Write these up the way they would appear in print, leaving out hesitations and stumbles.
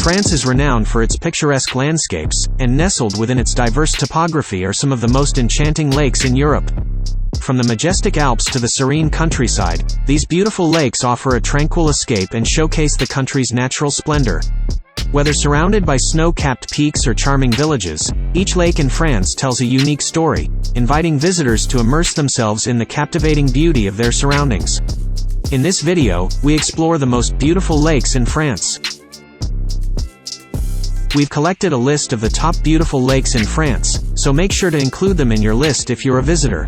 France is renowned for its picturesque landscapes, and nestled within its diverse topography are some of the most enchanting lakes in Europe. From the majestic Alps to the serene countryside, these beautiful lakes offer a tranquil escape and showcase the country's natural splendor. Whether surrounded by snow-capped peaks or charming villages, each lake in France tells a unique story, inviting visitors to immerse themselves in the captivating beauty of their surroundings. In this video, we explore the most beautiful lakes in France. We've collected a list of the top beautiful lakes in France, so make sure to include them in your list if you're a visitor.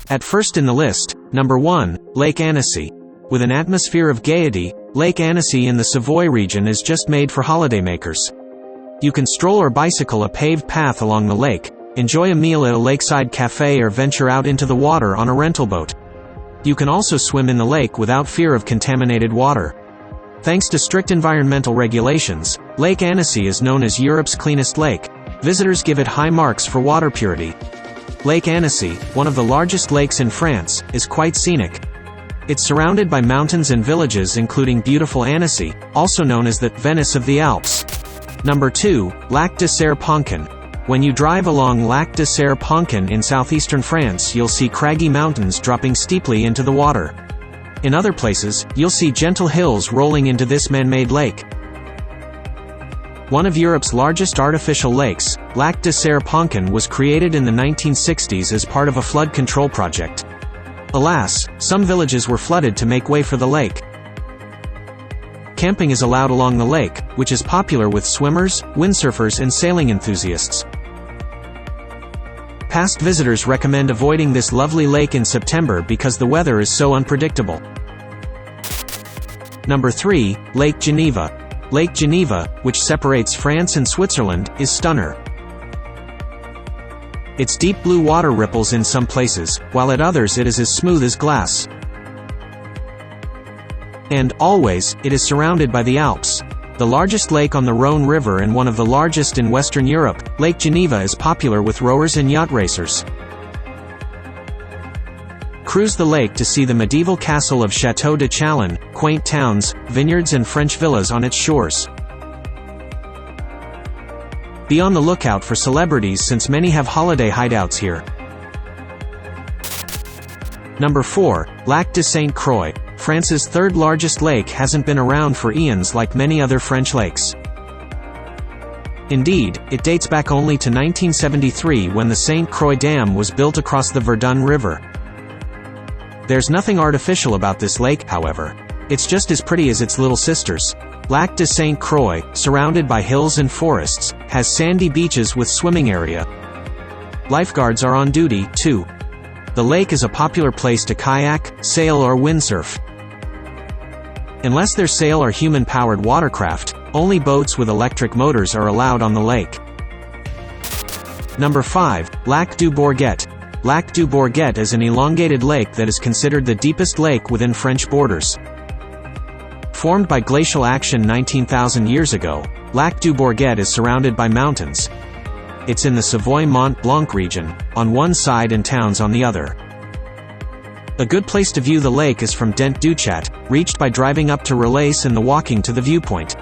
At first in the list, number 1, Lake Annecy. With an atmosphere of gaiety, Lake Annecy in the Savoy region is just made for holidaymakers. You can stroll or bicycle a paved path along the lake, enjoy a meal at a lakeside cafe, or venture out into the water on a rental boat. You can also swim in the lake without fear of contaminated water. Thanks to strict environmental regulations, Lake Annecy is known as Europe's cleanest lake. Visitors give it high marks for water purity. Lake Annecy, one of the largest lakes in France, is quite scenic. It's surrounded by mountains and villages including beautiful Annecy, also known as the Venice of the Alps. Number 2, Lac de Serre-Poncon. When you drive along Lac de Serre-Poncon in southeastern France, you'll see craggy mountains dropping steeply into the water. In other places, you'll see gentle hills rolling into this man-made lake. One of Europe's largest artificial lakes, Lac de Serre-Poncon was created in the 1960s as part of a flood control project. Alas, some villages were flooded to make way for the lake. Camping is allowed along the lake, which is popular with swimmers, windsurfers, and sailing enthusiasts. Past visitors recommend avoiding this lovely lake in September because the weather is so unpredictable. Number 3, Lake Geneva. Lake Geneva, which separates France and Switzerland, is stunning. Its deep blue water ripples in some places, while at others it is as smooth as glass. And, always, it is surrounded by the Alps. The largest lake on the Rhône River and one of the largest in Western Europe, Lake Geneva is popular with rowers and yacht racers. Cruise the lake to see the medieval castle of Château de Chalon, quaint towns, vineyards and French villas on its shores. Be on the lookout for celebrities since many have holiday hideouts here. Number 4, Lac de Sainte Croix. France's third largest lake hasn't been around for eons like many other French lakes. Indeed, it dates back only to 1973 when the Sainte Croix Dam was built across the Verdun River. There's nothing artificial about this lake, however. It's just as pretty as its little sisters. Lac de Sainte Croix, surrounded by hills and forests, has sandy beaches with swimming area. Lifeguards are on duty, too. The lake is a popular place to kayak, sail or windsurf. Unless there's sail or human-powered watercraft, only boats with electric motors are allowed on the lake. Number 5, Lac du Bourget. Lac du Bourget is an elongated lake that is considered the deepest lake within French borders. Formed by glacial action 19,000 years ago, Lac du Bourget is surrounded by mountains. It's in the Savoy-Mont Blanc region, on one side and towns on the other. A good place to view the lake is from Dent du Chat, reached by driving up to Relais and the walking to the viewpoint.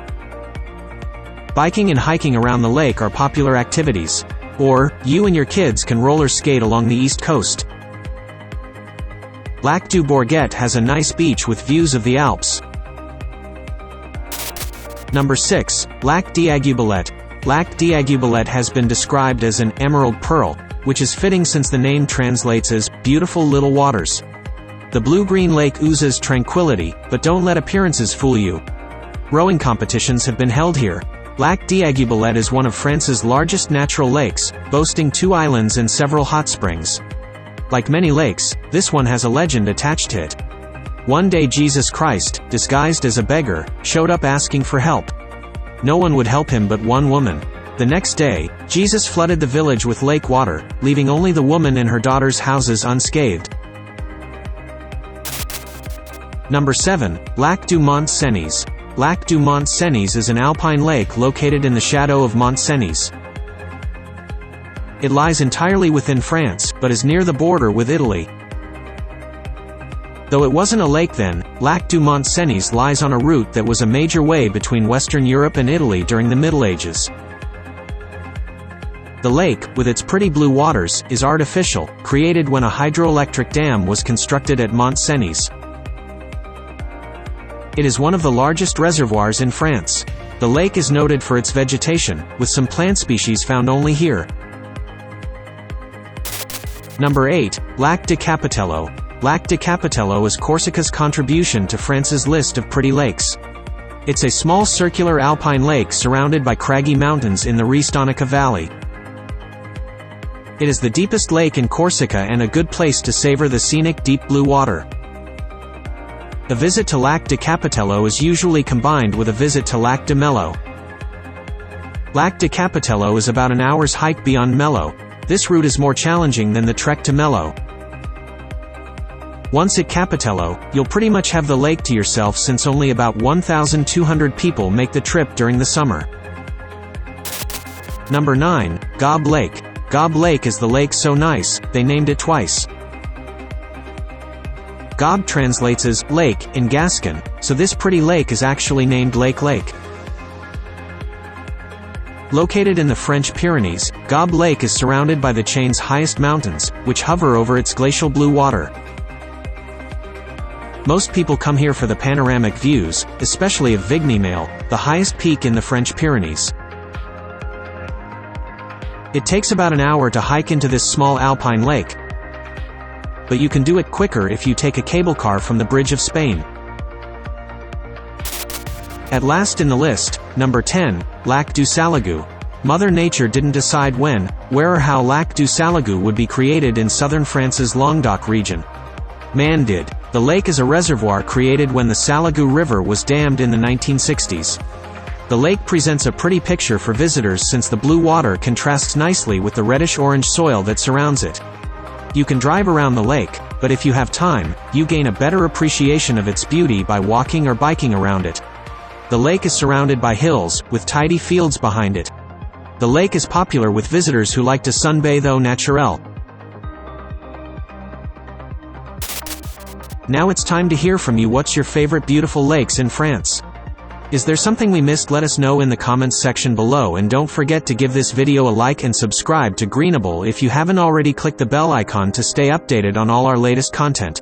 Biking and hiking around the lake are popular activities. Or, you and your kids can roller skate along the east coast. Lac du Bourget has a nice beach with views of the Alps. Number 6, Lac de Capitello. Lac de Capitello has been described as an emerald pearl, which is fitting since the name translates as beautiful little waters. The blue-green lake oozes tranquility, but don't let appearances fool you. Rowing competitions have been held here. Lac de Capitello is one of France's largest natural lakes, boasting 2 islands and several hot springs. Like many lakes, this one has a legend attached to it. One day Jesus Christ, disguised as a beggar, showed up asking for help. No one would help him but one woman. The next day, Jesus flooded the village with lake water, leaving only the woman and her daughter's houses unscathed. Number 7, Lac du Mont Cenis. Lac du Mont Cenis is an alpine lake located in the shadow of Mont Cenis. It lies entirely within France, but is near the border with Italy. Though it wasn't a lake then, Lac du Mont Cenis lies on a route that was a major way between Western Europe and Italy during the Middle Ages. The lake, with its pretty blue waters, is artificial, created when a hydroelectric dam was constructed at Mont Cenis. It is one of the largest reservoirs in France. The lake is noted for its vegetation, with some plant species found only here. Number 8. Lac de Capitello. Lac de Capitello is Corsica's contribution to France's list of pretty lakes. It's a small circular alpine lake surrounded by craggy mountains in the Ristonica Valley. It is the deepest lake in Corsica and a good place to savor the scenic deep blue water. A visit to Lac de Capitello is usually combined with a visit to Lac de Mello. Lac de Capitello is about an hour's hike beyond Mello. This route is more challenging than the trek to Mello. Once at Capitello, you'll pretty much have the lake to yourself since only about 1,200 people make the trip during the summer. Number 9. Gaube Lake. Gaube Lake is the lake so nice, they named it twice. Gaube translates as lake in Gascon, so this pretty lake is actually named Lake. Located in the French Pyrenees, Gaube Lake is surrounded by the chain's highest mountains, which hover over its glacial blue water. Most people come here for the panoramic views, especially of Vigny-Mail, the highest peak in the French Pyrenees. It takes about an hour to hike into this small alpine lake, but you can do it quicker if you take a cable car from the Bridge of Spain. At last in the list, number 10, Lac du Salagou. Mother Nature didn't decide when, where or how Lac du Salagou would be created in southern France's Languedoc region. Man did. The lake is a reservoir created when the Salagou River was dammed in the 1960s. The lake presents a pretty picture for visitors since the blue water contrasts nicely with the reddish-orange soil that surrounds it. You can drive around the lake, but if you have time, you gain a better appreciation of its beauty by walking or biking around it. The lake is surrounded by hills, with tidy fields behind it. The lake is popular with visitors who like to sunbathe au naturel. Now it's time to hear from you. What's your favorite beautiful lakes in France? Is there something we missed? Let us know in the comments section below, and don't forget to give this video a like and subscribe to Greenable if you haven't already. Click the bell icon to stay updated on all our latest content.